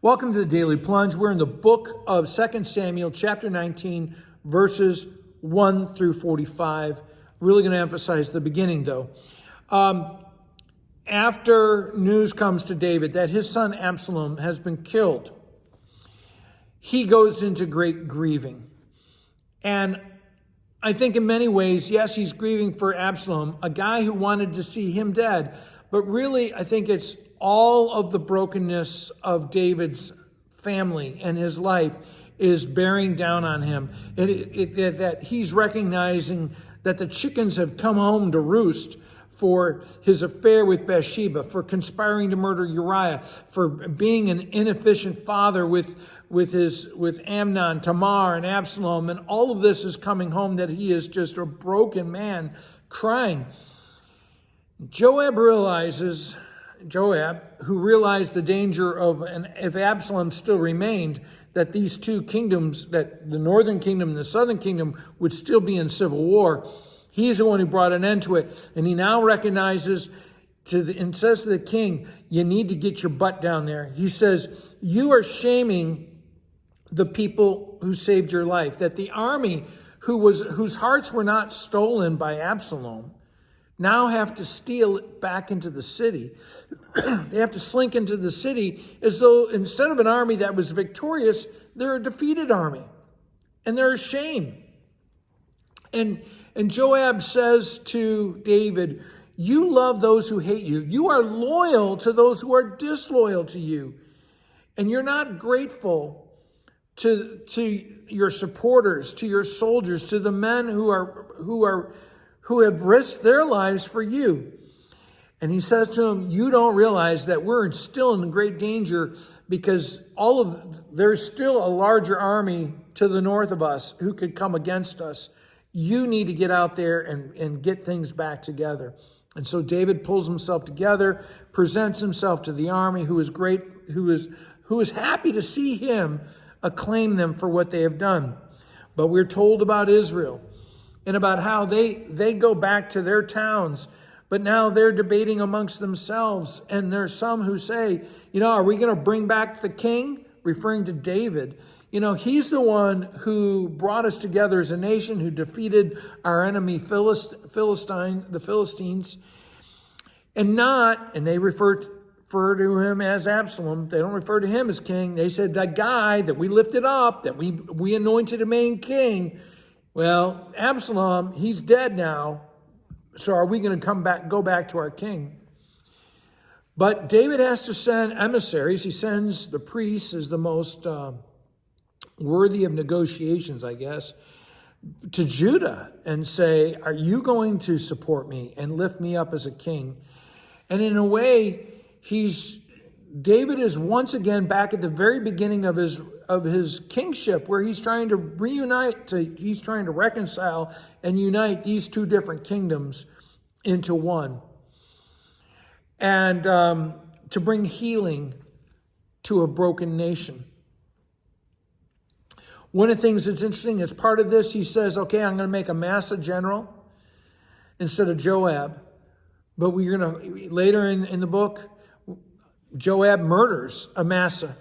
Welcome to the Daily Plunge. We're in the book of 2 Samuel, chapter 19, verses 1 through 45. Really going to emphasize the beginning, though. After news comes to David that his son Absalom has been killed, he goes into great grieving. And I think in many ways, yes, he's grieving for Absalom, a guy who wanted to see him dead. But really, I think it's all of the brokenness of David's family and his life is bearing down on him. That he's recognizing that the chickens have come home to roost for his affair with Bathsheba, for conspiring to murder Uriah, for being an inefficient father with Amnon, Tamar, and Absalom. And all of this is coming home, that he is just a broken man crying. Joab, who realized the danger of, and if Absalom still remained, that these two kingdoms, that the northern kingdom and the southern kingdom would still be in civil war. He's the one who brought an end to it. And he now recognizes and says to the king, you need to get your butt down there. He says, you are shaming the people who saved your life. That the army whose hearts were not stolen by Absalom now have to steal it back into the city. They have to slink into the city as though instead of an army that was victorious, they're a defeated army. And they're ashamed. And Joab says to David, you love those who hate you. You are loyal to those who are disloyal to you. And you're not grateful to your supporters, to your soldiers, to the men who have risked their lives for you. And he says to him, you don't realize that we're still in great danger because there's still a larger army to the north of us who could come against us. You need to get out there and get things back together. And so David pulls himself together, presents himself to the army, who is happy to see him acclaim them for what they have done. But we're told about Israel and about how they go back to their towns, but now they're debating amongst themselves. And there's some who say, are we going to bring back the king? Referring to David. He's the one who brought us together as a nation, who defeated our enemy the Philistines. And they refer to him as Absalom. They don't refer to him as king. They said that guy that we lifted up, that we anointed a main king. Well, Absalom, he's dead now. So are we going to go back to our king? But David has to send emissaries. He sends the priests as the most worthy of negotiations, I guess, to Judah and say, are you going to support me and lift me up as a king? And in a way, David is once again back at the very beginning of his kingship, where he's trying to he's trying to reconcile and unite these two different kingdoms into one. And to bring healing to a broken nation. One of the things that's interesting, as part of this, he says, okay, I'm going to make Amasa general instead of Joab. But later in the book, Joab murders Amasa.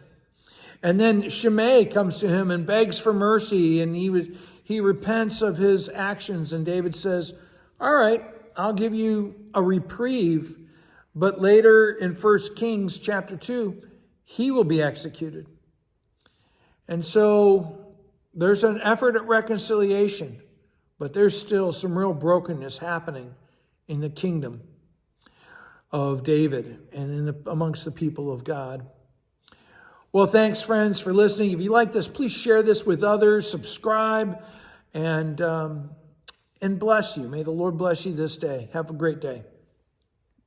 And then Shimei comes to him and begs for mercy, and he repents of his actions. And David says, all right, I'll give you a reprieve. But later in 1 Kings chapter 2, he will be executed. And so there's an effort at reconciliation, but there's still some real brokenness happening in the kingdom of David and amongst the people of God. Well, thanks, friends, for listening. If you like this, please share this with others, subscribe, and bless you. May the Lord bless you this day. Have a great day.